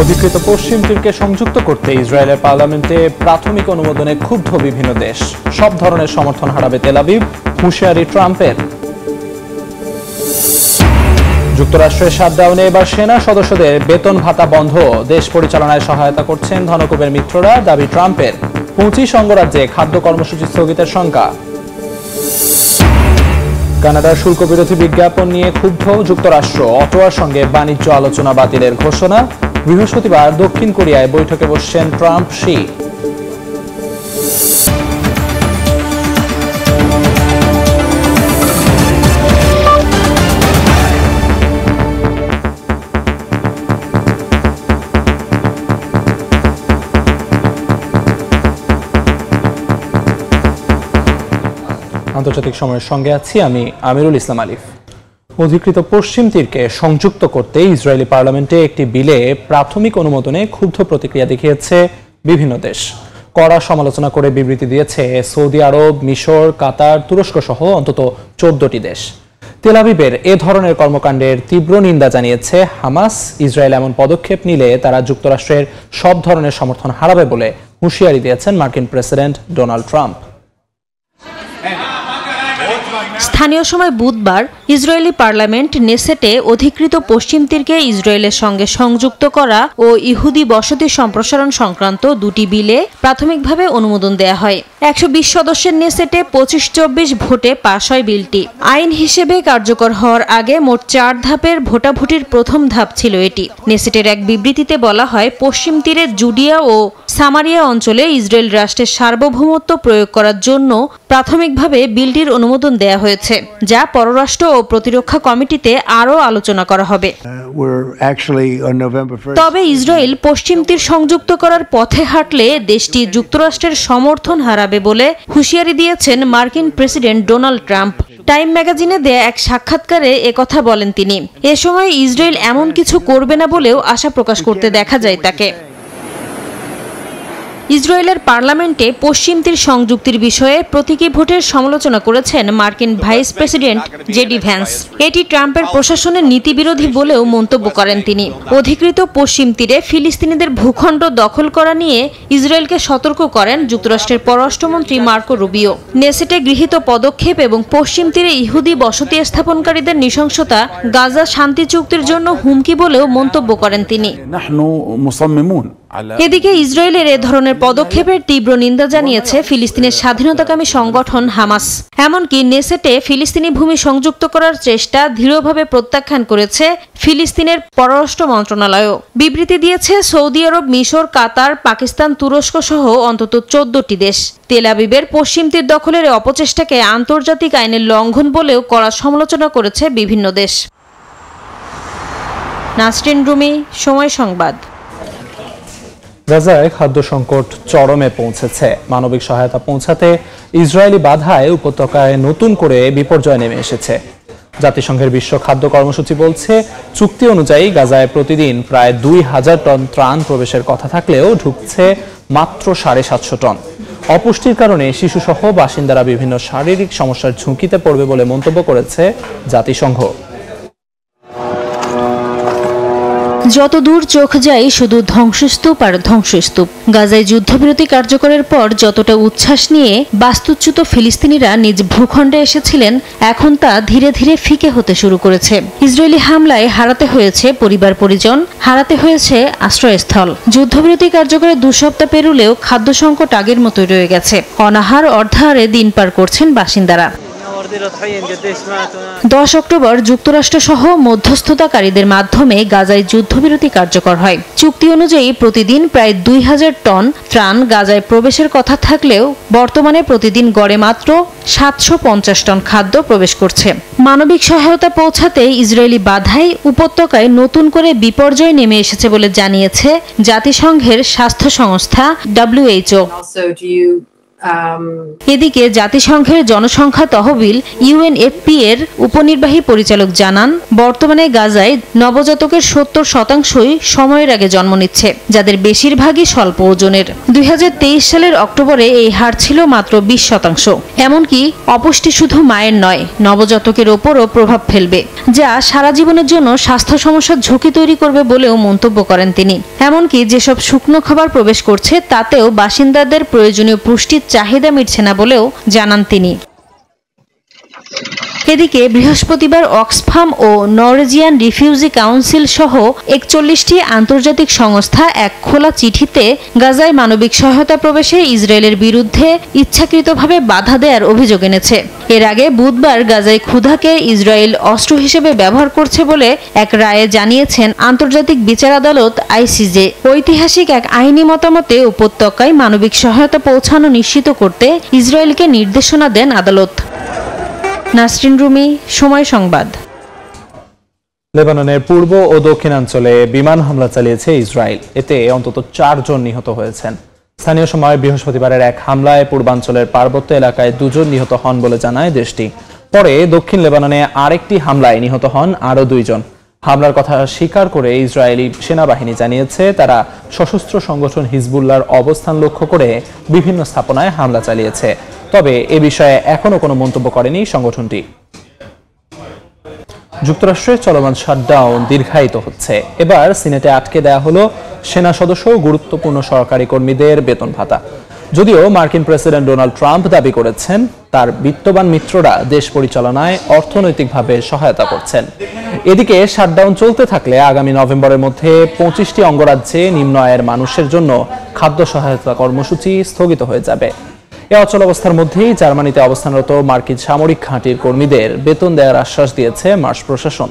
অধিকৃত পশ্চিম তীরকে সংযুক্ত করতে ইসরায়েলের পার্লামেন্টে প্রাথমিক অনুমোদনে ক্ষুব্ধ বিভিন্ন দেশ। সব ধরনের সমর্থন হারাবে তেল আবিব, হুঁশিয়ারি ট্রাম্পের। যুক্তরাষ্ট্রের শাটডাউনে এবার সেনা সদস্যদের বেতন ভাতা বন্ধ। দেশ পরিচালনায় সহায়তা করছেন ধনকুবের মিত্ররা, দাবি ট্রাম্পের। 25 অঙ্গরাজ্যে খাদ্য কর্মসূচি স্থগিতের শঙ্কা। কানাডার শুল্ক বিরোধী বিজ্ঞাপন নিয়ে ক্ষুব্ধ যুক্তরাষ্ট্র, অটোয়ার সঙ্গে বাণিজ্য আলোচনা বাতিলের ঘোষণা। বৃহস্পতিবার দক্ষিণ কোরিয়ায় বৈঠকে বসছেন ট্রাম্প, শি। আন্তর্জাতিক সময়ের সঙ্গে আছি আমি আমিরুল ইসলাম আলিফ। অধিকৃত পশ্চিম তীরকে সংযুক্ত করতে ইসরায়েলি পার্লামেন্টে একটি বিলে প্রাথমিক অনুমোদনে ক্ষুব্ধ প্রতিক্রিয়া দেখিয়েছে বিভিন্ন দেশ। কড়া সমালোচনা করে বিবৃতি দিয়েছে সৌদি আরব, মিশর, কাতার, তুরস্ক সহ অন্তত 14টি দেশ। তেল আবিবের এ ধরনের কর্মকাণ্ডের তীব্র নিন্দা জানিয়েছে হামাস। ইসরায়েল এমন পদক্ষেপ নিলে তারা যুক্তরাষ্ট্রের সব ধরনের সমর্থন হারাবে বলে হুঁশিয়ারি দিয়েছেন মার্কিন প্রেসিডেন্ট ডোনাল্ড ট্রাম্প। স্থানীয় সময় বুধবার ইসরায়েলি পার্লামেন্ট নেসেটে অধিকৃত পশ্চিম তীরকে ইসরায়েলের সঙ্গে সংযুক্ত করা ও ইহুদি বসতি সম্প্রসারণ সংক্রান্ত দুটি বিলে প্রাথমিকভাবে অনুমোদন দেয়া হয়। 120 সদস্যের নেসেটে 25-24 ভোটে পাশ হয় বিলটি। আইন হিসেবে কার্যকর হওয়ার আগে মোট 4 ধাপের ভোটাভুটির প্রথম ধাপ ছিল এটি। নেসেটের এক বিবৃতিতে বলা হয়, পশ্চিম তীরের জুডিয়া ও সামারিয়া অঞ্চলে ইসরায়েল রাষ্ট্রের সার্বভৌমত্ব প্রয়োগ করার জন্য প্রাথমিকভাবে বিলটির অনুমোদন দেয়া হয়েছে, যা পররাষ্ট্র ও প্রতিরক্ষা কমিটিতে আরও আলোচনা করা হবে। তবে ইসরায়েল পশ্চিম তীর সংযুক্ত করার পথে হাঁটলে দেশটি যুক্তরাষ্ট্রের সমর্থন হারাবে বলে হুঁশিয়ারি দিয়েছেন মার্কিন প্রেসিডেন্ট ডোনাল্ড ট্রাম্প। টাইম ম্যাগাজিনে দেয়া এক সাক্ষাৎকারে একথা বলেন তিনি। এ সময় ইসরায়েল এমন কিছু করবে না বলেও আশা প্রকাশ করতে দেখা যায় তাকে। ইসরায়েলের পার্লামেন্টে পশ্চিম তীর সংযুক্তির বিষয়ে প্রতীকী ভোটের সমালোচনা করেছেন মার্কিন ভাইস প্রেসিডেন্ট জেডি ভ্যান্স। এটি ট্রাম্পের প্রশাসনের নীতিবিরোধী বলেও মন্তব্য করেন তিনি। অধিকৃত পশ্চিম তীরে ফিলিস্তিনিদের ভূখণ্ড দখল করা নিয়ে ইসরায়েলকে সতর্ক করেন যুক্তরাষ্ট্রের পররাষ্ট্রমন্ত্রী মার্কো রুবিও। নেসেটে গৃহীত পদক্ষেপ এবং পশ্চিম তীরে ইহুদি বসতি স্থাপনকারীদের নৃশংসতা গাজা শান্তি চুক্তির জন্য হুমকি বলেও মন্তব্য করেন তিনি। এদিকে ইসরায়েলের এ ধরনের পদক্ষেপের তীব্র নিন্দা জানিয়েছে ফিলিস্তিনের স্বাধীনতাকামী সংগঠন হামাস। এমনকি নেসেটে ফিলিস্তিনি ভূমি সংযুক্ত করার চেষ্টা দৃঢ়ভাবে প্রত্যাখ্যান করেছে ফিলিস্তিনের পররাষ্ট্র মন্ত্রণালয়ও। বিবৃতি দিয়েছে সৌদি আরব, মিশর, কাতার, পাকিস্তান, তুরস্ক সহ অন্তত 14টি দেশ। তেল আবিবের পশ্চিম তীর দখলের অপচেষ্টাকে আন্তর্জাতিক আইনের লঙ্ঘন বলেও কড়া সমালোচনা করেছে বিভিন্ন দেশ। নাসরিন রুমি, সময় সংবাদ। গাজায় খাদ্য সংকট চরমে পৌঁছেছে। মানবিক সহায়তা পৌঁছাতে ইসরায়েলি বাধায় উপত্যকায় নতুন করে বিপর্যয় নেমে এসেছে। জাতিসংঘের বিশ্ব খাদ্য কর্মসূচি বলছে, চুক্তি অনুযায়ী গাজায় প্রতিদিন প্রায় 2000 টন ত্রাণ প্রবেশের কথা থাকলেও ঢুকছে মাত্র 750 টন। অপুষ্টির কারণে শিশুসহ বাসিন্দারা বিভিন্ন শারীরিক সমস্যার ঝুঁকিতে পড়বে বলে মন্তব্য করেছে জাতিসংঘ। যত দূর চোখ যায় শুধু ধ্বংসস্তূপ আর ধ্বংসস্তূপ। গাজায় যুদ্ধবিরতি কার্যকরের পর যতটা উচ্ছ্বাস নিয়ে বাস্তুচ্যুত ফিলিস্তিনিরা নিজ ভূখণ্ডে এসেছিলেন, এখন তা ধীরে ধীরে ফিকে হতে শুরু করেছে। ইসরায়েলি হামলায় হারাতে হয়েছে পরিবার পরিজন, হারাতে হয়েছে আশ্রয়স্থল। যুদ্ধবিরতি কার্যকরের 2 সপ্তাহ পেরুলেও খাদ্য সংকট আগের মতোই রয়ে গেছে। অনাহার, অর্ধাহারে দিন পার করছেন বাসিন্দারা। 10 অক্টোবর যুক্তরাষ্ট্র সহ মধ্যস্থতাকারীদের মাধ্যমে গাজায় যুদ্ধবিরতি কার্যকর হয়। চুক্তি অনুযায়ী প্রতিদিন প্রায় 2000 টন ত্রাণ গাজায় প্রবেশের কথা থাকলেও বর্তমানে প্রতিদিন গড়ে মাত্র 750 টন খাদ্য প্রবেশ করছে। মানবিক সহায়তা পৌঁছাতে ইসরায়েলি বাধায় উপত্যকায় নতুন করে বিপর্যয় নেমে এসেছে বলে জানিয়েছে জাতিসংঘের স্বাস্থ্য সংস্থা WHO। এদিকে জাতিসংঘের জনসংখ্যা তহবিল UNFP এর উপনির্বাহী পরিচালক জানান, বর্তমানে গাজায় নবজাতকের 70%ই সময়ের আগে জন্ম নিচ্ছে, যাদের বেশিরভাগই স্বল্প ওজনের। 2023 সালের অক্টোবরে এই হার ছিল মাত্র 20%। এমনকি অপুষ্টি শুধু মায়ের নয়, নবজাতকের ওপরও প্রভাব ফেলবে, যা সারা জীবনের জন্য স্বাস্থ্য সমস্যার ঝুঁকি তৈরি করবে বলেও মন্তব্য করেন তিনি। এমনকি যেসব শুকনো খাবার প্রবেশ করছে তাতেও বাসিন্দাদের প্রয়োজনীয় পুষ্টির চাহিদা মিটছে না বলেও জানান তিনি। এদিকে বৃহস্পতিবার অক্সফাম ও নরওয়েজিয়ান রিফিউজি কাউন্সিল সহ 41টি আন্তর্জাতিক সংস্থা এক খোলা চিঠিতে গাজায় মানবিক সহায়তা প্রবেশে ইসরায়েলের বিরুদ্ধে ইচ্ছাকৃতভাবে বাধা দেওয়ার অভিযোগ এনেছে। এর আগে বুধবার গাজায় ক্ষুধাকে ইসরায়েল অস্ত্র হিসেবে ব্যবহার করছে বলে এক রায়ে জানিয়েছেন আন্তর্জাতিক বিচার আদালত ICJ। ঐতিহাসিক এক আইনি মতামতে উপত্যকায় মানবিক সহায়তা পৌঁছানো নিশ্চিত করতে ইসরায়েলকে নির্দেশনা দেন আদালত। নাসরিন রুমি, সময় সংবাদ। লেবাননের পূর্ব ও দক্ষিণাঞ্চলে বিমান হামলা চালিয়েছে ইসরায়েল। এতে অন্তত 4 জন নিহত হয়েছেন। স্থানীয় সময় বৃহস্পতিবারের এক হামলায় পূর্বাঞ্চলের পার্বত্য এলাকায় 2 জন নিহত হন বলে জানায় দেশটি। পরে দক্ষিণ লেবাননে আরেকটি হামলায় নিহত হন আরও 2 জন। হামলার কথা স্বীকার করে ইসরায়েলি সেনাবাহিনী জানিয়েছে, তারা সশস্ত্র সংগঠন হিজবুল্লাহর অবস্থান লক্ষ্য করে বিভিন্ন স্থাপনায় হামলা চালিয়েছে। তবে এ বিষয়ে এখনো কোনো মন্তব্য করেনি সংগঠনটি। যুক্তরাষ্ট্রে চলমান শাটডাউন দীর্ঘায়িত হচ্ছে। এবার সিনেটে আটকে দেয়া হলো সেনা সদস্য ও গুরুত্বপূর্ণ সরকারি কর্মীদের বেতন ভাতা। যদিও মার্কিন প্রেসিডেন্ট ডোনাল্ড ট্রাম্প দাবি করেছেন তার বিত্তবান মিত্ররা দেশ পরিচালনায় অর্থনৈতিকভাবে সহায়তা করছেন। এদিকে শাটডাউন চলতে থাকলে আগামী নভেম্বরের মধ্যে 25টি অঙ্গরাজ্যে নিম্ন আয়ের মানুষের জন্য খাদ্য সহায়তা কর্মসূচি স্থগিত হয়ে যাবে। এ অচল অবস্থার মধ্যেই জার্মানিতে অবস্থানরত মার্কিন সামরিক ঘাঁটির কর্মীদের বেতন দেওয়ার আশ্বাস দিয়েছে মার্শ প্রশাসন।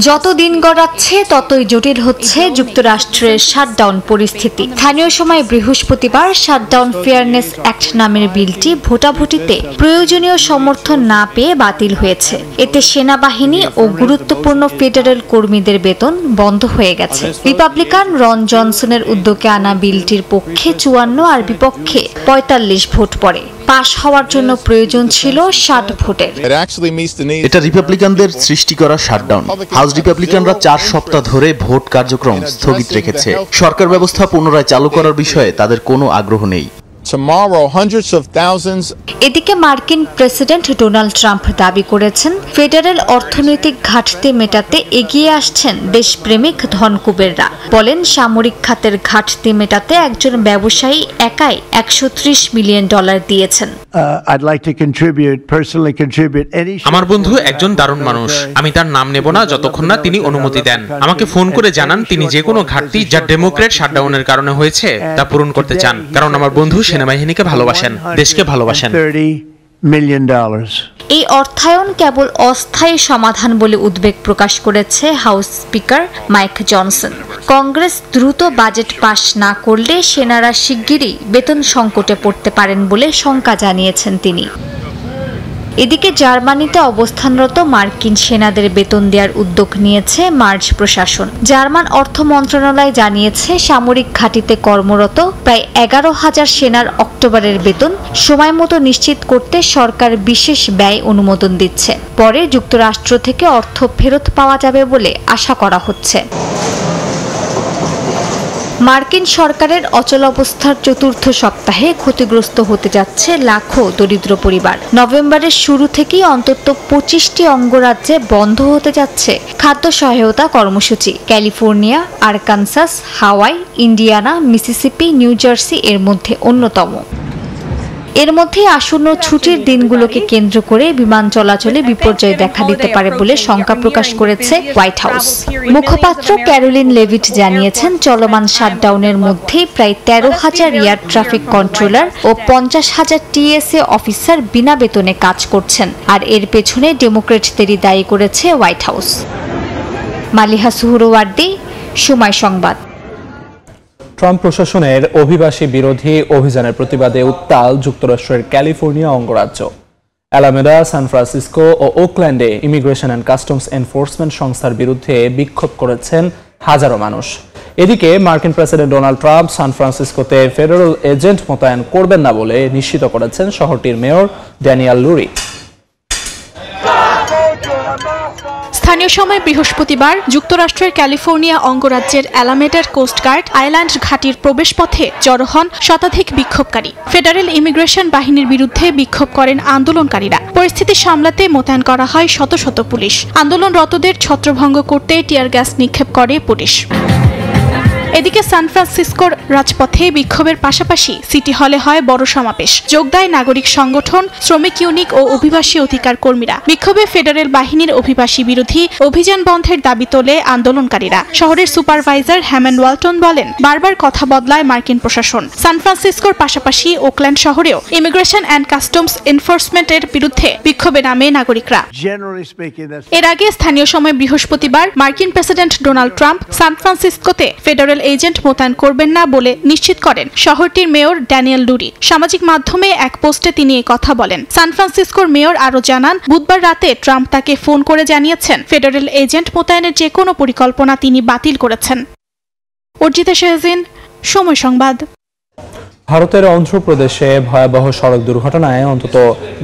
যত দিন গড়াচ্ছে ততই জটিল হচ্ছে যুক্তরাষ্ট্রের শাটডাউন পরিস্থিতি। স্থানীয় সময় বৃহস্পতিবার শাটডাউন ফেয়ারনেস অ্যাক্ট নামের বিলটি ভোটাভুটিতে প্রয়োজনীয় সমর্থন না পেয়ে বাতিল হয়েছে। এতে সেনাবাহিনী ও গুরুত্বপূর্ণ ফেডারেল কর্মীদের বেতন বন্ধ হয়ে গেছে। রিপাবলিকান রন জনসনের উদ্যোগে আনা বিলটির পক্ষে 54 আর বিপক্ষে 45 ভোট পড়ে। পাশ হওয়ার জন্য প্রয়োজন ছিল 60 ভোটের। এটা রিপাবলিকানদের সৃষ্টি করা শাটডাউন। হাউস রিপাবলিকানরা 4 সপ্তাহ ধরে ভোট কার্যক্রম স্থগিত রেখেছে। সরকার ব্যবস্থা পুনরায় চালু করার বিষয়ে তাদের কোনো আগ্রহ নেই। এদিকে মার্কিন প্রেসিডেন্ট ডোনাল্ড ট্রাম্প দাবি করেছেন, ফেডারেল অর্থনৈতিক ঘাটতি মেটাতে এগিয়ে আসছেন দেশপ্রেমিক ধনকুবেররা। বলেন, সামরিক খাতের ঘাটতি মেটাতে একজন ব্যবসায়ী একাই $130 মিলিয়ন দিয়েছেন। আমার বন্ধু একজন দারুণ মানুষ। আমি তার নাম নেব না যতক্ষণ না তিনি অনুমতি দেন। আমাকে ফোন করে জানান তিনি যে কোনো ঘাটতি যা ডেমোক্রেট শাটডাউনের কারণে হয়েছে তা পূরণ করতে চান, কারণ আমার বন্ধু সেনাবাহিনীকে ভালোবাসেন, দেশকে ভালোবাসেন। এই অর্থায়ন কেবল অস্থায়ী সমাধান বলে উদ্বেগ প্রকাশ করেছে house speaker mic Johnson. Congress দ্রুত বাজেট পাশ না করলে সেনারা শিগগিরই বেতন সংকটে পড়তে পারেন বলে শঙ্কা জানিয়েছেন তিনি। এদিকে জার্মানিতে অবস্থানরত মার্কিন সেনাদের বেতন দেওয়ার উদ্যোগ নিয়েছে মার্চ প্রশাসন। জার্মান অর্থ মন্ত্রণালয় জানিয়েছে, সামরিক ঘাঁটিতে কর্মরত প্রায় 11,000 সেনার অক্টোবরের বেতন সময় মতো নিশ্চিত করতে সরকার বিশেষ ব্যয় অনুমোদন দিচ্ছে। পরে যুক্তরাষ্ট্র থেকে অর্থ ফেরত পাওয়া যাবে বলে আশা করা হচ্ছে। মার্কিন সরকারের অচল অবস্থার চতুর্থ সপ্তাহে ক্ষতিগ্রস্ত হতে যাচ্ছে লাখো দরিদ্র পরিবার। নভেম্বরের শুরু থেকেই অন্তত 25টি অঙ্গরাজ্যে বন্ধ হতে যাচ্ছে খাদ্য সহায়তা কর্মসূচি। ক্যালিফোর্নিয়া, আরকানসাস, হাওয়াই, ইন্ডিয়ানা, মিসিসিপি, নিউ জার্সি এর মধ্যে অন্যতম। এর মধ্যে আসন্ন ছুটির দিনগুলোকে কেন্দ্র করে বিমান চলাচলে বিপর্যয় দেখা দিতে পারে বলে শঙ্কা প্রকাশ করেছে হোয়াইট হাউস। মুখপাত্র ক্যারোলিন লেভিট জানিয়েছেন, চলমান শাটডাউনের মধ্যে প্রায় 13,000 এয়ার ট্রাফিক কন্ট্রোলার ও 50,000 TSA অফিসার বিনা বেতনে কাজ করছেন। আর এর পেছনে ডেমোক্রেটদেরই দায়ী করেছে হোয়াইট হাউস। মালিহা সুহরওয়ার্দী, সময় সংবাদ। ট্রাম্প প্রশাসনের অভিবাসী বিরোধী অভিযানের প্রতিবাদে উত্তাল যুক্তরাষ্ট্রের ক্যালিফোর্নিয়া অঙ্গরাজ্য। অ্যালামেডা, সান ফ্রান্সিসকো ও ওকল্যান্ডে ইমিগ্রেশন অ্যান্ড কাস্টমস এনফোর্সমেন্ট সংস্থার বিরুদ্ধে বিক্ষোভ করেছেন হাজারো মানুষ। এদিকে মার্কিন প্রেসিডেন্ট ডোনাল্ড ট্রাম্প সান ফ্রান্সিসকোতে ফেডারেল এজেন্ট মোতায়েন করবেন না বলে নিশ্চিত করেছেন শহরটির মেয়র ড্যানিয়েল লুরি। স্থানীয় সময় বৃহস্পতিবার যুক্তরাষ্ট্রের ক্যালিফোর্নিয়া অঙ্গরাজ্যের অ্যালামেডার কোস্টগার্ড আইল্যান্ড ঘাঁটির প্রবেশপথে জড়ো হন শতাধিক বিক্ষোভকারী। ফেডারেল ইমিগ্রেশন বাহিনীর বিরুদ্ধে বিক্ষোভ করেন আন্দোলনকারীরা। পরিস্থিতি সামলাতে মোতায়েন করা হয় শত শত পুলিশ। আন্দোলনরতদের ছত্রভঙ্গ করতে টিয়ার গ্যাস নিক্ষেপ করে পুলিশ। এদিকে সান ফ্রান্সিসকোর রাজপথে বিক্ষোভের পাশাপাশি সিটি হলে হয় বড় সমাবেশ। যোগ দেয় নাগরিক সংগঠন, শ্রমিক ইউনিট ও অভিবাসী অধিকার কর্মীরা। বিক্ষোভে ফেডারেল বাহিনীর অভিবাসী বিরোধী অভিযান বন্ধের দাবি তোলে আন্দোলনকারীরা। শহরের সুপারভাইজার হ্যামেন ওয়ালটন বলেন, বারবার কথা বদলায় মার্কিন প্রশাসন। সান ফ্রান্সিসকোর পাশাপাশি ওকল্যান্ড শহরেও ইমিগ্রেশন অ্যান্ড কাস্টমস এনফোর্সমেন্টের বিরুদ্ধে বিক্ষোভে নামে নাগরিকরা। এর আগে স্থানীয় সময় বৃহস্পতিবার মার্কিন প্রেসিডেন্ট ডোনাল্ড ট্রাম্প সান ফ্রান্সিসকোতে ফেডারেল এজেন্ট মোতায়েন করবেন না বলে নিশ্চিত করেন শহরটির মেয়র ড্যানিয়েল লুরি। সামাজিক মাধ্যমে এক পোস্টে তিনি এই কথা বলেন। সান ফ্রান্সিসকোর মেয়র আরও জানান, বুধবার রাতে ট্রাম্প তাকে ফোন করে জানিয়েছেন ফেডারেল এজেন্ট মোতায়েনের যে কোনো পরিকল্পনা তিনি বাতিল করেছেন। অর্জিতা শাহজিন, সময় সংবাদ। ভারতের অন্ধ্রপ্রদেশে ভয়াবহ সড়ক দুর্ঘটনায় অন্তত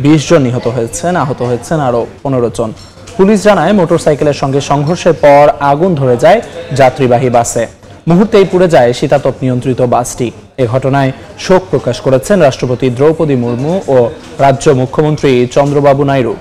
20 জন নিহত হয়েছেন, আহত হয়েছেন আরও 15 জন। পুলিশ জানায়, মোটরসাইকেলের সঙ্গে সংঘর্ষের পর আগুন ধরে যায় যাত্রীবাহী বাসে। মুহূর্তেই পুড়ে যায় শীতাতপ নিয়ন্ত্রিত বাসটি। এ ঘটনায় শোক প্রকাশ করেছেন রাষ্ট্রপতি দ্রৌপদী মুর্মু ও রাজ্য মুখ্যমন্ত্রী চন্দ্রবাবু নাইডু।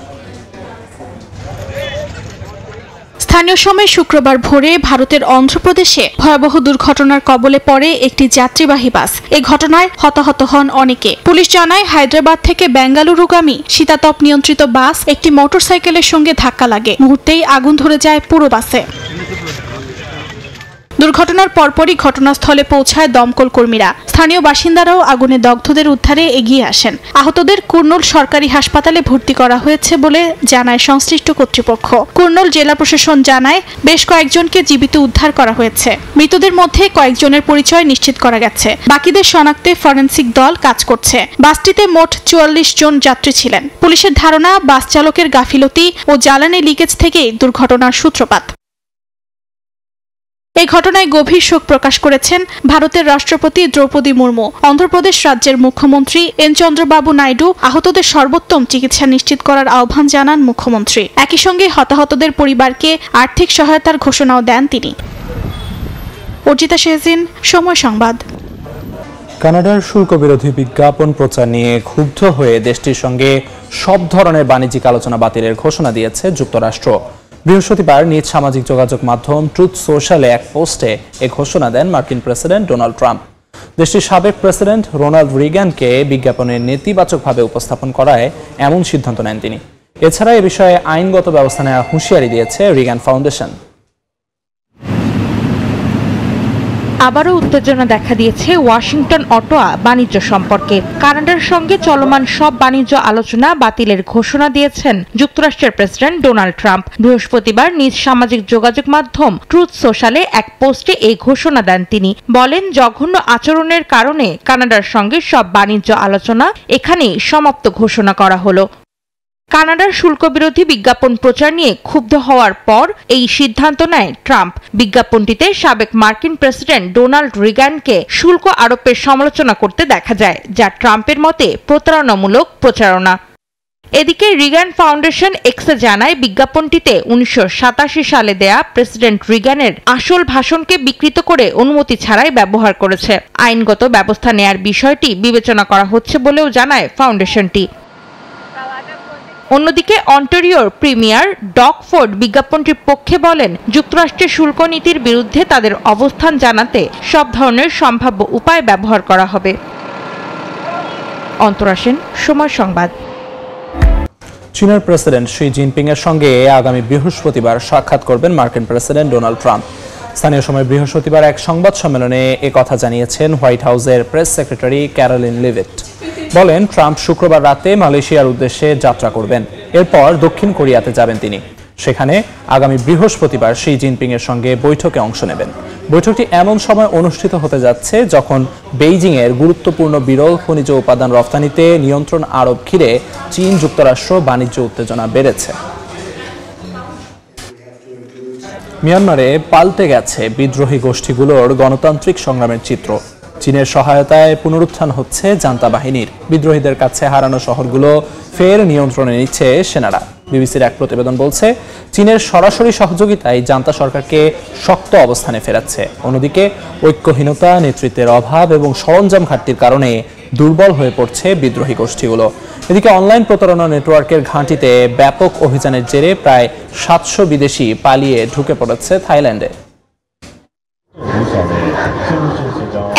স্থানীয় সময় শুক্রবার ভোরে ভারতের অন্ধ্রপ্রদেশে ভয়াবহ দুর্ঘটনার কবলে পড়ে একটি যাত্রীবাহী বাস। এই ঘটনায় হতাহত হন অনেকে। পুলিশ জানায়, হায়দ্রাবাদ থেকে বেঙ্গালুরুগামী শীতাতপ নিয়ন্ত্রিত বাস একটি মোটরসাইকেলের সঙ্গে ধাক্কা লাগে। মুহূর্তেই আগুন ধরে যায় পুরো বাসে। দুর্ঘটনার পরপরই ঘটনাস্থলে পৌঁছায় দমকল কর্মীরা। স্থানীয় বাসিন্দারাও আগুনে দগ্ধদের উদ্ধারে এগিয়ে আসেন। আহতদের কুর্নুল সরকারি হাসপাতালে ভর্তি করা হয়েছে বলে জানায় সংশ্লিষ্ট কর্তৃপক্ষ। কুর্নুল জেলা প্রশাসন জানায়, বেশ কয়েকজনকে জীবিত উদ্ধার করা হয়েছে। মৃতদের মধ্যে কয়েকজনের পরিচয় নিশ্চিত করা গেছে। বাকিদের শনাক্তে ফরেনসিক দল কাজ করছে। বাসটিতে মোট 44 জন যাত্রী ছিলেন। পুলিশের ধারণা, বাস চালকের গাফিলতি ও জ্বালানি লিকেজ থেকেই দুর্ঘটনার সূত্রপাত। এই ঘটনায় গভীর শোক প্রকাশ করেছেন ভারতের রাষ্ট্রপতি দ্রৌপদী মুর্মু। অন্ধ্রপ্রদেশ রাজ্যের মুখ্যমন্ত্রী এন চন্দ্রবাবু নাইডু আহতদের সর্বোত্তম চিকিৎসা নিশ্চিত করার আহ্বান জানান মুখ্যমন্ত্রী। একই সঙ্গে হতাহতদের পরিবারকে আর্থিক সহায়তার ঘোষণাও দেন তিনি। অর্জিতা শাহজিন, সময় সংবাদ। কানাডার শুল্ক বিরোধী বিজ্ঞাপন প্রচার নিয়ে ক্ষুব্ধ হয়ে দেশটির সঙ্গে সব ধরনের বাণিজ্যিক আলোচনা বাতিলের ঘোষণা দিয়েছে যুক্তরাষ্ট্র। বৃহস্পতিবার নিজ সামাজিক যোগাযোগ মাধ্যম ট্রুথ সোশ্যালে এক পোস্টে এ ঘোষণা দেন মার্কিন প্রেসিডেন্ট ডোনাল্ড ট্রাম্প। দেশটির সাবেক প্রেসিডেন্ট রোনাল্ড রিগানকে বিজ্ঞাপনের নেতিবাচকভাবে উপস্থাপন করায় এমন সিদ্ধান্ত নেন তিনি। এছাড়া এ বিষয়ে আইনগত ব্যবস্থা নেওয়ার হুঁশিয়ারি দিয়েছে রিগান ফাউন্ডেশন। আবারও উত্তেজনা দেখা দিয়েছে ওয়াশিংটন অটোয়া বাণিজ্য সম্পর্কে। কানাডার সঙ্গে চলমান সব বাণিজ্য আলোচনা বাতিলের ঘোষণা দিয়েছেন যুক্তরাষ্ট্রের প্রেসিডেন্ট ডোনাল্ড ট্রাম্প। বৃহস্পতিবার নিজ সামাজিক যোগাযোগ মাধ্যম ট্রুথ সোশ্যালে এক পোস্টে এই ঘোষণা দেন তিনি। বলেন, জঘন্য আচরণের কারণে কানাডার সঙ্গে সব বাণিজ্য আলোচনা এখানেই সমাপ্ত ঘোষণা করা হলো। কানাডার শুল্ক বিরোধী বিজ্ঞাপন প্রচার নিয়ে ক্ষুব্ধ হওয়ার পর এই সিদ্ধান্ত নেয় ট্রাম্প। বিজ্ঞাপনটিতে সাবেক মার্কিন প্রেসিডেন্ট ডোনাল্ড রিগানকে শুল্ক আরোপের সমালোচনা করতে দেখা যায়, যা ট্রাম্পের মতে প্রতারণামূলক প্রচারণা। এদিকে রিগান ফাউন্ডেশন এক্সে জানায়, বিজ্ঞাপনটিতে 1987 সালে দেয়া প্রেসিডেন্ট রিগানের আসল ভাষণকে বিকৃত করে অনুমতি ছাড়াই ব্যবহার করেছে। আইনগত ব্যবস্থা নেয়ার বিষয়টি বিবেচনা করা হচ্ছে বলেও জানায় ফাউন্ডেশনটি। অন্যদিকে অন্টারিওর প্রিমিয়ার ডগ ফোর্ড বিজ্ঞাপনটির পক্ষে বলেন, যুক্তরাষ্ট্রের শুল্ক নীতির বিরুদ্ধে তাদের অবস্থান জানাতে সব ধরনের সম্ভাব্য উপায় ব্যবহার করা হবে। অন্তরা সেন, সময় সংবাদ। চীনের প্রেসিডেন্ট শি জিনপিং এর সঙ্গে আগামী বৃহস্পতিবার সাক্ষাৎ করবেন মার্কিন প্রেসিডেন্ট ডোনাল্ড ট্রাম্প। স্থানীয় সময় বৃহস্পতিবার এক সংবাদ সম্মেলনে একথা জানিয়েছেন হোয়াইট হাউসের প্রেস সেক্রেটারি ক্যারোলিন লিভিট। বলেন, ট্রাম্প শুক্রবার রাতে মালয়েশিয়ার উদ্দেশ্যে যাত্রা করবেন। এরপর দক্ষিণ কোরিয়াতে যাবেন তিনি। সেখানে আগামী বৃহস্পতিবার শি জিনপিং এর সঙ্গে বৈঠকে অংশ নেবেন। বৈঠকটি এমন সময় অনুষ্ঠিত হতে যাচ্ছে যখন বেইজিং এর গুরুত্বপূর্ণ বিরল খনিজ উপাদান রফতানিতে নিয়ন্ত্রণ আরোপ ঘিরে চীন যুক্তরাষ্ট্র বাণিজ্য উত্তেজনা বেড়েছে। মিয়ানমারে পাল্টে গেছে বিদ্রোহী গোষ্ঠীগুলোর গণতান্ত্রিক সংগ্রামের চিত্র। চীনের সহায়তায় পুনরুত্থান হচ্ছে জান্তা বাহিনীর। বিদ্রোহীদের কাছে হারানো শহরগুলো ফের নিয়ন্ত্রণে নিচ্ছে সেনারা। বিবিসির এক প্রতিবেদন বলছে, চীনের সরাসরি সহযোগিতায় জান্তা সরকারকে শক্ত অবস্থানে ফেরাচ্ছে। অন্যদিকে ঐক্যহীনতা, নেতৃত্বের অভাব এবং সরঞ্জাম ঘাটতির কারণে দুর্বল হয়ে পড়ছে বিদ্রোহী গোষ্ঠীগুলো। এদিকে অনলাইন প্রতারণা নেটওয়ার্কের ঘাঁটিতে ব্যাপক অভিযানের জেরে প্রায় 700 বিদেশি পালিয়ে ঢুকে পড়েছে থাইল্যান্ডে।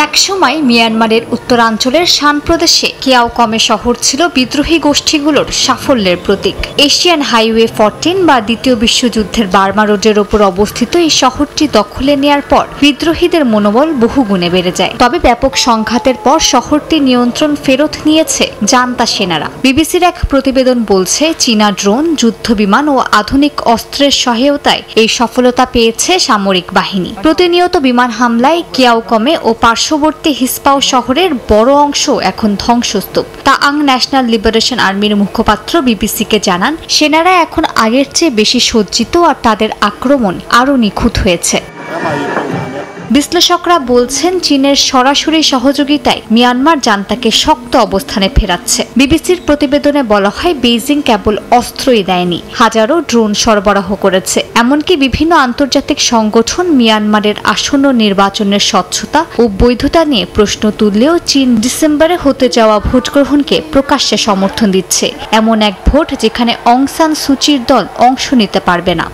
একসময় মিয়ানমারের উত্তরাঞ্চলের শান প্রদেশে কিয়াওকমে শহর ছিল বিদ্রোহী গোষ্ঠীগুলোর সাফল্যের প্রতীক। এশিয়ান হাইওয়ে 14 বা দ্বিতীয় বিশ্বযুদ্ধের বার্মা রোডের ওপর অবস্থিত এই শহরটি দখলে নেয়ার পর বিদ্রোহীদের মনোবল বহুগুণে বেড়ে যায়। তবে ব্যাপক সংঘাতের পর শহরটির নিয়ন্ত্রণ ফেরত নিয়েছে জান্তা সেনারা। বিবিসির এক প্রতিবেদন বলছে, চীনা ড্রোন, যুদ্ধবিমান ও আধুনিক অস্ত্রের সহায়তায় এই সফলতা পেয়েছে সামরিক বাহিনী। প্রতিনিয়ত বিমান হামলায় কিয়াওকমে ও পার্শ্ববর্তী হিসপাও শহরের বড় অংশ এখন ধ্বংসস্তূপ। তাআং ন্যাশনাল লিবারেশন আর্মির মুখপাত্র বিবিসিকে জানান, সেনারা এখন আগের চেয়ে বেশি সজ্জিত আর তাদের আক্রমণ আরও নিখুঁত হয়েছে। বিশ্লেষকরা বলছেন, চীনের সরাসরি সহযোগিতায় মিয়ানমার জান্তাকে শক্ত অবস্থানে ফেরাচ্ছে। বিবিসির প্রতিবেদনে বলা হয়, বেইজিং কেবল অস্ত্রই দেয়নি, হাজারো ড্রোন সরবরাহ করেছে। এমনকি বিভিন্ন আন্তর্জাতিক সংগঠন মিয়ানমারের আসন্ন নির্বাচনের স্বচ্ছতা ও বৈধতা নিয়ে প্রশ্ন তুললেও চীন ডিসেম্বরে হতে যাওয়া ভোট গ্রহণকে প্রকাশ্যে সমর্থন দিচ্ছে। এমন এক ভোট যেখানে অং সান সুচির দল অংশ নিতে পারবে না।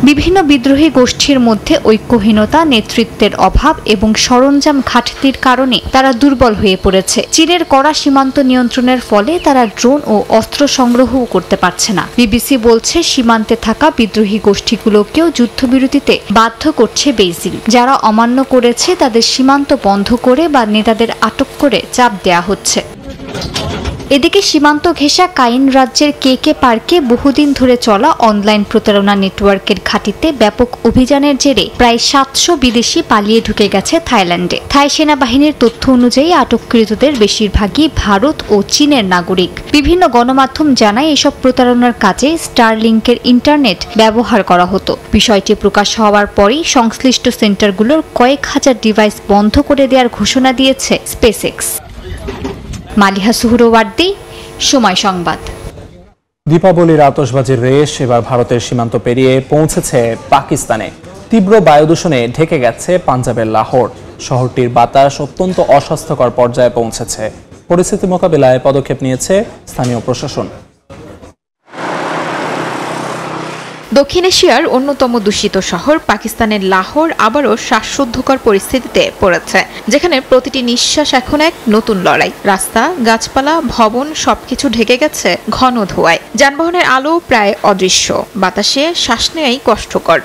বিভিন্ন বিদ্রোহী গোষ্ঠীর মধ্যে ঐক্যহীনতা, নেতৃত্বের অভাব এবং সরঞ্জাম ঘাটতির কারণে তারা দুর্বল হয়ে পড়েছে। চীনের কড়া সীমান্ত নিয়ন্ত্রণের ফলে তারা ড্রোন ও অস্ত্র সংগ্রহও করতে পারছে না। বিবিসি বলছে, সীমান্তে থাকা বিদ্রোহী গোষ্ঠীগুলোকেও যুদ্ধবিরতিতে বাধ্য করছে বেইজিং। যারা অমান্য করেছে তাদের সীমান্ত বন্ধ করে বা নেতাদের আটক করে চাপ দেয়া হচ্ছে। এদিকে সীমান্ত ঘেঁষা কাইন রাজ্যের কেকে পার্কে বহুদিন ধরে চলা অনলাইন প্রতারণা নেটওয়ার্কের ঘাঁটিতে ব্যাপক অভিযানের জেরে প্রায় 700 বিদেশি পালিয়ে ঢুকে গেছে থাইল্যান্ডে। থাই সেনাবাহিনীর তথ্য অনুযায়ী আটককৃতদের বেশিরভাগই ভারত ও চীনের নাগরিক। বিভিন্ন গণমাধ্যম জানায়, এসব প্রতারণার কাজে স্টারলিংকের ইন্টারনেট ব্যবহার করা হতো। বিষয়টি প্রকাশ হওয়ার পরই সংশ্লিষ্ট সেন্টারগুলোর কয়েক হাজার ডিভাইস বন্ধ করে দেওয়ার ঘোষণা দিয়েছে স্পেসএক্স। মালিহা সুহরওয়ার্দী, সময় সংবাদ। দীপাবলির আতশবাজির রেশ এবার ভারতের সীমান্ত পেরিয়ে পৌঁছেছে পাকিস্তানে। তীব্র বায়ু দূষণে ঢেকে গেছে পাঞ্জাবের লাহোর। শহরটির বাতাস অত্যন্ত অস্বাস্থ্যকর পর্যায়ে পৌঁছেছে। পরিস্থিতি মোকাবিলায় পদক্ষেপ নিয়েছে স্থানীয় প্রশাসন। দক্ষিণ এশিয়ার অন্যতম দূষিত শহর পাকিস্তানের লাহোর আবারও শ্বাসরুদ্ধকর পরিস্থিতিতে পড়েছে, যেখানে প্রতিটি নিঃশ্বাস এখন এক নতুন লড়াই। রাস্তা, গাছপালা, ভবন সবকিছু ঢেকে গেছে ঘন ধোঁয়ায়। যানবাহনের আলো প্রায় অদৃশ্য, বাতাসে শ্বাস নেওয়াই কষ্টকর।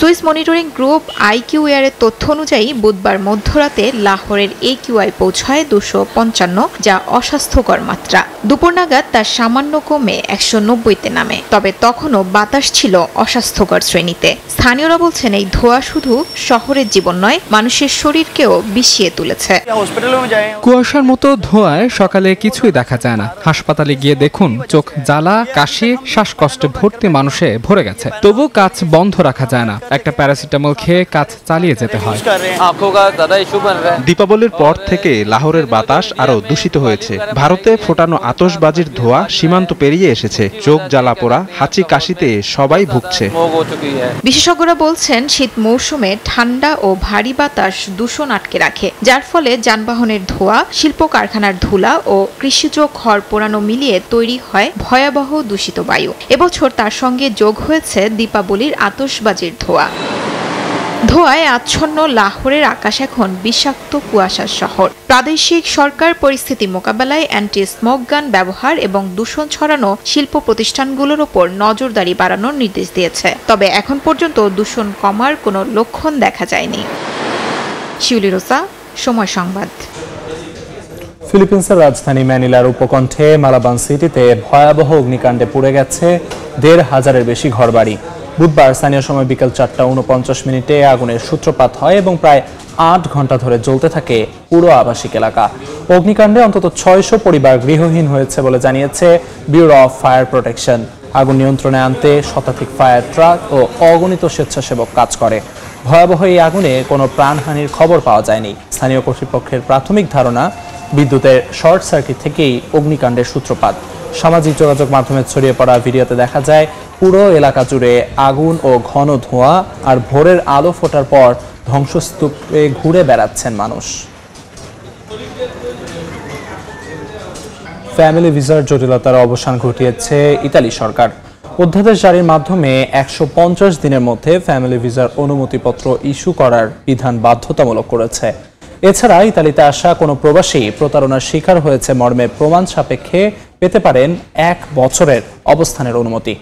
সুইস মনিটরিং গ্রুপ IQAR-এর তথ্য অনুযায়ী বুধবার মধ্যরাতে লাহোরের AQI পৌঁছায় 255, যা অস্বাস্থ্যকর মাত্রা। দুপুর নাগাদ তার সামান্য কমে 190-তে নামে, তবে তখনও বাতাস ছিল অস্বাস্থ্যকর শ্রেণীতে। স্থানীয়রা বলছেন, এই ধোঁয়া শুধু শহরের জীবন নয়, মানুষের শরীরকেও বিষিয়ে তুলেছে। কুয়াশার মতো ধোঁয়ায় সকালে কিছুই দেখা যায় না। হাসপাতালে গিয়ে দেখুন, চোখ জ্বালা, কাশি, শ্বাসকষ্টে ভর্তি মানুষে ভরে গেছে। তবু কাজ বন্ধ রাখা যায় না। একটা প্যারাসিটামল খেয়ে কাজ চালিয়ে যেতে হয়। দীপাবলির পর থেকে লাহোরের বাতাস আরো দূষিত হয়েছে। ভারতে ফোটানো আতশবাজির ধোঁয়া সীমান্ত পেরিয়ে এসেছে। চোখ জ্বালা পোড়া, হাঁচি কাশিতে সবাই ভুগছে। বিশেষজ্ঞরা বলছেন, শীত মৌসুমে ঠান্ডা ও ভারী বাতাস দূষণ আটকে রাখে, যার ফলে যানবাহনের ধোঁয়া, শিল্প কারখানার ধুলা ও কৃষিজ খড় পোড়ানো মিলিয়ে তৈরি হয় ভয়াবহ দূষিত বায়ু। এবছর তার সঙ্গে যোগ হয়েছে দীপাবলির আতশবাজির ধোঁয়া। ধোঁয়ায় আচ্ছন্ন লাহোরের আকাশ এখন বিষাক্ত কুয়াশার শহর। প্রাদেশিক সরকার পরিস্থিতি মোকাবেলায় অ্যান্টি স্মোক গান ব্যবহার এবং দূষণ ছড়ানো শিল্প প্রতিষ্ঠানগুলোর ওপর নজরদারি বাড়ানোর নির্দেশ দিয়েছে। তবে এখন পর্যন্ত দূষণ কমার কোনো লক্ষণ দেখা যায়নি। শিউলি রোসা, সময় সংবাদ। ফিলিপিন্সের রাজধানী ম্যানিলার উপকণ্ঠে মালাবান সিটিতে ভয়াবহ অগ্নিকাণ্ডে পুড়ে গেছে 1,500-এর বেশি ঘরবাড়ি। বুধবার স্থানীয় সময় বিকেল 4:49 আগুনের সূত্রপাত হয় এবং প্রায় 8 ঘন্টা ধরে জ্বলতে থাকে পুরো আবাসিক এলাকা। অগ্নিকাণ্ডে অন্তত 600 পরিবার গৃহহীন হয়েছে বলে জানিয়েছে ব্যুরো অফ ফায়ার প্রোটেকশন। আগুন নিয়ন্ত্রণে আনতে শতাধিক ফায়ার ট্রাক ও অগণিত স্বেচ্ছাসেবক কাজ করে। ভয়াবহ এই আগুনে কোনো প্রাণহানির খবর পাওয়া যায়নি। স্থানীয় কর্তৃপক্ষের প্রাথমিক ধারণা, বিদ্যুতের শর্ট সার্কিট থেকেই অগ্নিকাণ্ডের সূত্রপাত। সামাজিক যোগাযোগ মাধ্যমে ছড়িয়ে পড়া ভিডিওতে দেখা যায় পুরো এলাকা জুড়ে আগুন ও ঘন ধোঁয়া, আর ভোরের আলো ফোটার পর ধ্বংসস্তূপে ঘুরে বেড়াচ্ছেন মানুষ। ফ্যামিলি ভিসার জটিলতার অবসান ঘটিয়েছে ইতালি সরকার। অধ্যাদেশ জারির মাধ্যমে 150 দিনের মধ্যে ফ্যামিলি ভিসার অনুমতিপত্র ইস্যু করার বিধান বাধ্যতামূলক করেছে। এছাড়া ইতালিতে আসা কোনো প্রবাসী প্রতারণার শিকার হয়েছে মর্মে প্রমাণ সাপেক্ষে পেতে পারেন 1 বছরের অবস্থানের অনুমতি।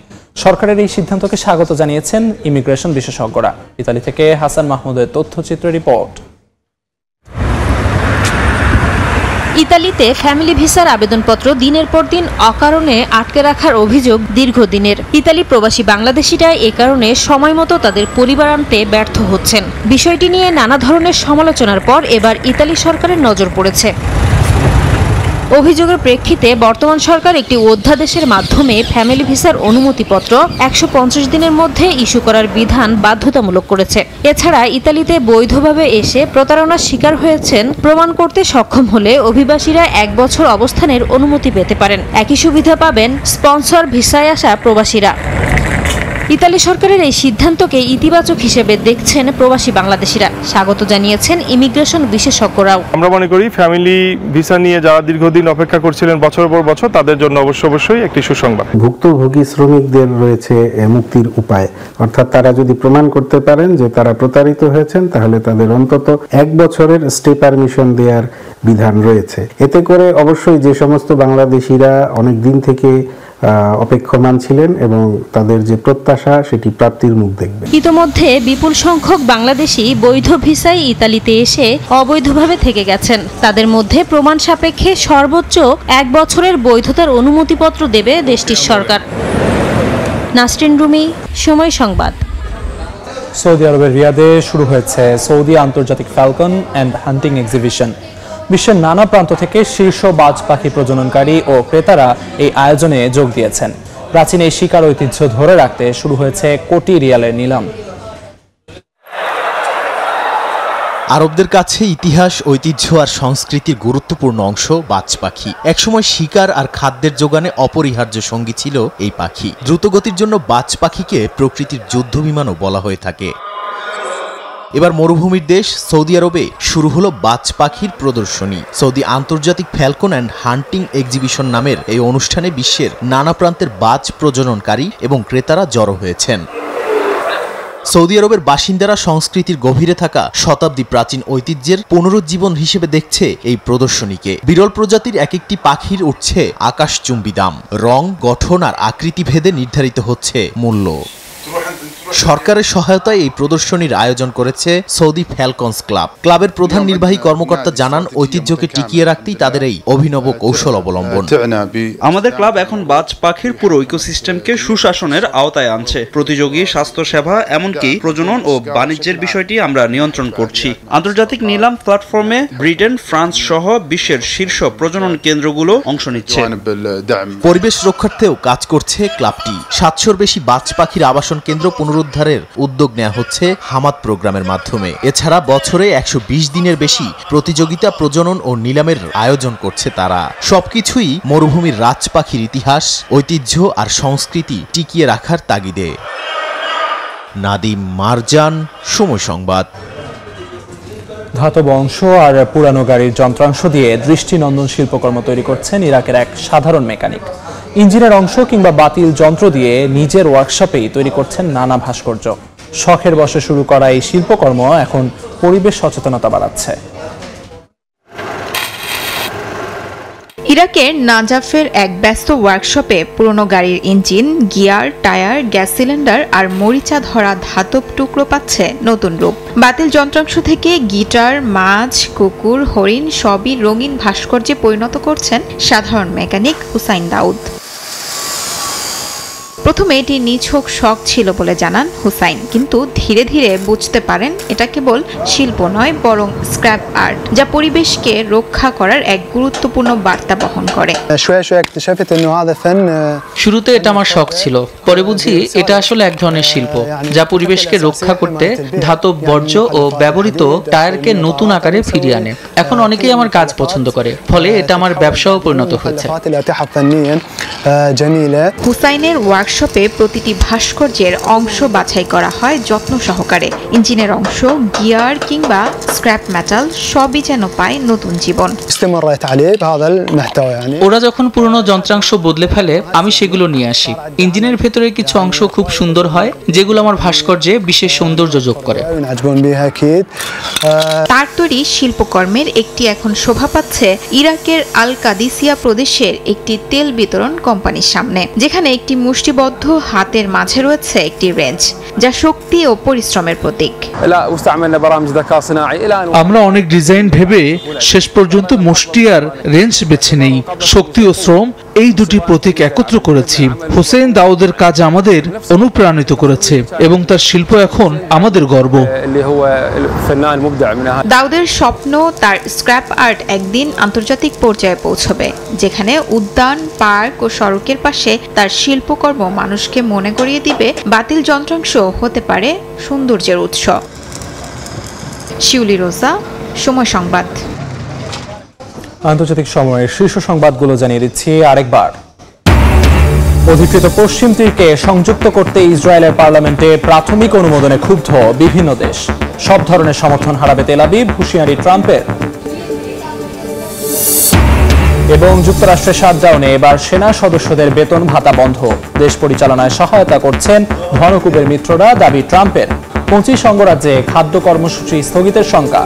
সরকারের এই সিদ্ধান্তকে স্বাগত জানিয়েছেন ইমিগ্রেশন বিশেষজ্ঞরা। ইতালি থেকে হাসান মাহমুদের তথ্যচিত্র রিপোর্ট। ইতালিতে ফ্যামিলি ভিসার আবেদনপত্র দিনের পর দিন অকারণে আটকে রাখার অভিযোগ দীর্ঘদিনের। ইতালি প্রবাসী বাংলাদেশিরা এ কারণে সময়মতো তাদের পরিবার আনতে ব্যর্থ হচ্ছেন। বিষয়টি নিয়ে নানা ধরনের সমালোচনার পর এবার ইতালি সরকারের নজর পড়েছে। অভিযোগের প্রেক্ষিতে বর্তমান সরকার একটি অধ্যাদেশের মাধ্যমে ফ্যামিলি ভিসার অনুমতিপত্র 150 দিনের মধ্যে ইস্যু করার বিধান বাধ্যতামূলক করেছে। এছাড়া ইতালিতে বৈধভাবে এসে প্রতারণার শিকার হয়েছেন প্রমাণ করতে সক্ষম হলে অভিবাসীরা 1 বছর অবস্থানের অনুমতি পেতে পারেন। একই সুবিধা পাবেন স্পন্সর ভিসায় আসা প্রবাসীরা। ইতালি সরকারের এই সিদ্ধান্তকে ইতিবাচক হিসেবে দেখছেন প্রবাসী বাংলাদেশিরা। স্বাগত জানিয়েছেন ইমিগ্রেশন বিশেষজ্ঞরাও। আমরা মনে করি ফ্যামিলি ভিসা নিয়ে যারা দীর্ঘদিন অপেক্ষা করছিলেন বছর পর বছর, তাদের জন্য অবশ্যই একটি সুসংবাদ। ভুক্তভোগী শ্রমিকদের রয়েছে মুক্তির উপায়, অর্থাৎ তারা যদি প্রমাণ করতে পারেন যে তারা প্রতারিত হয়েছেন, তাহলে তাদের অন্তত 1 বছরের স্টে পারমিশন দেওয়ার বিধান রয়েছে। এতে করে অবশ্যই যে সমস্ত বাংলাদেশিরা অনেক দিন থেকে অপেক্ষমান ছিলেন এবং তাদের যে প্রত্যাশা সেটি প্রাপ্তির মুখ দেখবে। ইতোমধ্যে বিপুল সংখ্যক বাংলাদেশি বৈধ ভিসায় ইতালিতে এসে অবৈধভাবে থেকে গেছেন। তাদের মধ্যে প্রমাণ সাপেক্ষে সর্বোচ্চ 1 বছরের বৈধতার অনুমতিপত্র দেবে দেশটির সরকার। নাসরিন রুমি, সময় সংবাদ। সৌদি আরবের রিয়াদে শুরু হয়েছে সৌদি আন্তর্জাতিক ফ্যালকন অ্যান্ড হান্টিং এক্সিবিশন। বিশ্বের নানা প্রান্ত থেকে শীর্ষ বাজ পাখি প্রজননকারী ও ক্রেতারা এই আয়োজনে যোগ দিয়েছেন। প্রাচীন এই শিকার ঐতিহ্য ধরে রাখতে শুরু হয়েছে কোটি রিয়ালের নিলাম। আরবদের কাছে ইতিহাস, ঐতিহ্য আর সংস্কৃতির গুরুত্বপূর্ণ অংশ বাজ পাখি। একসময় শিকার আর খাদ্যের যোগানে অপরিহার্য সঙ্গী ছিল এই পাখি। দ্রুতগতির জন্য বাজ পাখিকে প্রকৃতির যুদ্ধ বিমানও বলা হয়ে থাকে। এবার মরুভূমির দেশ সৌদি আরবে শুরু হলো বাজ পাখির প্রদর্শনী। সৌদি আন্তর্জাতিক ফ্যালকন অ্যান্ড হান্টিং এক্সিবিশন নামের এই অনুষ্ঠানে বিশ্বের নানা প্রান্তের বাজ প্রজননকারী এবং ক্রেতারা জড়ো হয়েছেন। সৌদি আরবের বাসিন্দারা সংস্কৃতির গভীরে থাকা শতাব্দী প্রাচীন ঐতিহ্যের পুনরুজ্জীবন হিসেবে দেখছে এই প্রদর্শনীকে। বিরল প্রজাতির এক একটি পাখির উঠছে আকাশচুম্বী দাম। রং, গঠন আর আকৃতি ভেদে নির্ধারিত হচ্ছে মূল্য। সরকারের সহায়তায় এই প্রদর্শনীর আয়োজন করেছে সৌদি ফ্যালকনস ক্লাব। ক্লাবের প্রধান নির্বাহী কর্মকর্তা জানান, ঐতিহ্যকে টিকিয়ে রাখতেই তাদের এই অভিনব কৌশল অবলম্বন। আমাদের ক্লাব এখন বাজ পাখির পুরো ইকোসিস্টেমকে সুশাসনের আওতায় আনছে। প্রতিযোগী, স্বাস্থ্যসেবা, এমনকি প্রজনন ও বাণিজ্যের বিষয়টি আমরা নিয়ন্ত্রণ করছি। আন্তর্জাতিক নিলাম প্ল্যাটফর্মে ব্রিটেন, ফ্রান্স সহ বিশ্বের শীর্ষ প্রজনন কেন্দ্রগুলো অংশ নিচ্ছে। পরিবেশ রক্ষার্থেও কাজ করছে ক্লাবটি। 700-র বেশি বাজ পাখির আবাসন কেন্দ্র পুনরুদ্ধারের উদ্যোগ নেওয়া হচ্ছে হামাদ প্রোগ্রামের মাধ্যমে। এছাড়া বছরে 120 দিনের বেশি প্রতিযোগিতা, প্রজনন ও নিলামের আয়োজন করছে তারা। সবকিছুই মরুভূমির রাজ পাখির ইতিহাস, ঐতিহ্য আর সংস্কৃতি টিকিয়ে রাখার তাগিদে। নাদিম মারজান, সময় সংবাদ। ধাতব অংশ আর পুরানো গাড়ির যন্ত্রাংশ দিয়ে দৃষ্টিনন্দন শিল্পকর্ম তৈরি করছেন ইরাকের এক সাধারণ মেকানিক। ইঞ্জিনের অংশ কিংবা বাতিল যন্ত্র দিয়ে নিজের ওয়ার্কশপেই তৈরি করছেন নানা ভাস্কর্য। শখের বশে শুরু করা এই শিল্পকর্ম এখন পরিবেশ সচেতনতা বাড়াচ্ছে। ইরাকের নাজাফের এক ব্যস্ত ওয়ার্কশপে পুরনো গাড়ির engine, gear, tyre, gas cylinder আর মরিচা ধরা ধাতব টুকরো পাচ্ছে নতুন রূপ। বাতিল যন্ত্রাংশ থেকে গিটার, মাছ, কুকুর, হরিণ সবই রঙিন ভাস্কর্যে পরিণত করছেন সাধারণ মেকানিক হুসাইন দাউদ। প্রথমে এটি নিছক শখ ছিল বলে জানান হুসাইন, কিন্তু ধীরে ধীরে বুঝতে পারেন এটা কেবল শিল্প নয় বরং স্ক্র্যাপ আর্ট, যা পরিবেশকে রক্ষা করার এক গুরুত্বপূর্ণ বার্তা বহন করে। শুরুতে এটা আমার শখ ছিল, পরে বুঝি এটা আসলে এক ধরনের শিল্প যা পরিবেশকে রক্ষা করতে ধাতব বর্জ্য ও ব্যবহৃত টায়ারকে নতুন আকারে ফিরিয়ে আনে। এখন অনেকেই আমার কাজ পছন্দ করে, ফলে এটা আমার ব্যবসাও পরিণত হয়েছে। হুসাইনের ওয়ার্কশপে প্রতিটি ভাস্কর্যের অংশ বাছাই করা হয় যত্ন সহকারে। ইঞ্জিনের অংশ, গিয়ার কিংবা স্ক্র্যাপ মেটাল সবই যেন পায় নতুন জীবন। ওরা যখন পুরনো যন্ত্রাংশ বদলে ফেলে আমি সেগুলো নিয়ে আসি। ইঞ্জিনের ভেতরে কিছু অংশ খুব সুন্দর হয়, যেগুলো আমার ভাস্কর্যে বিশেষ সৌন্দর্য যোগ করে। তার তৈরি শিল্পকর্মের একটি এখন শোভা পাচ্ছে ইরাকের আল কাদিসিয়া প্রদেশের একটি তেল বিতরণ কোম্পানির সামনে, যেখানে একটি মুষ্টিবদ্ধ হাতের মাঝে রয়েছে একটি রেঞ্জ, যা শক্তি ও পরিশ্রমের প্রতীক। আমরা অনেক ডিজাইন ভেবে শেষ পর্যন্ত মুষ্টি আর রেঞ্জ বেছে নেই। শক্তি ও শ্রম এই দুটি প্রতীক একত্র করেছি। হোসেন দাউদের কাজ আমাদের অনুপ্রাণিত করেছে এবং তার শিল্প এখন আমাদের গর্ব। দাউদের স্বপ্ন তার স্ক্র্যাপ আর্ট একদিন আন্তর্জাতিক পর্যায়ে পৌঁছবে, যেখানে উদ্যান, পার্ক ও সড়কের পাশে তার শিল্পকর্ম মানুষকে মনে করিয়ে দিবে বাতিল যন্ত্রাংশ হতে পারে সৌন্দর্যের উৎস। শিউলি রোজা, সময় সংবাদ। আন্তর্জাতিক সময়ের শীর্ষ সংবাদগুলো জানিয়ে দিচ্ছি আরেকবার। অধিকৃত পশ্চিম তীরকে সংযুক্ত করতে ইসরায়েলের পার্লামেন্টে প্রাথমিক অনুমোদনে ক্ষুব্ধ বিভিন্ন দেশ। সব ধরনের সমর্থন হারাবে তেল আবিব, হুঁশিয়ারি ট্রাম্পের। এবং যুক্তরাষ্ট্রের শাটডাউনে এবার সেনা সদস্যদের বেতন ভাতা বন্ধ। দেশ পরিচালনায় সহায়তা করছেন ধনকুবের মিত্ররা, দাবি ট্রাম্পের। 25 অঙ্গরাজ্যে খাদ্য কর্মসূচি স্থগিতের শঙ্কা।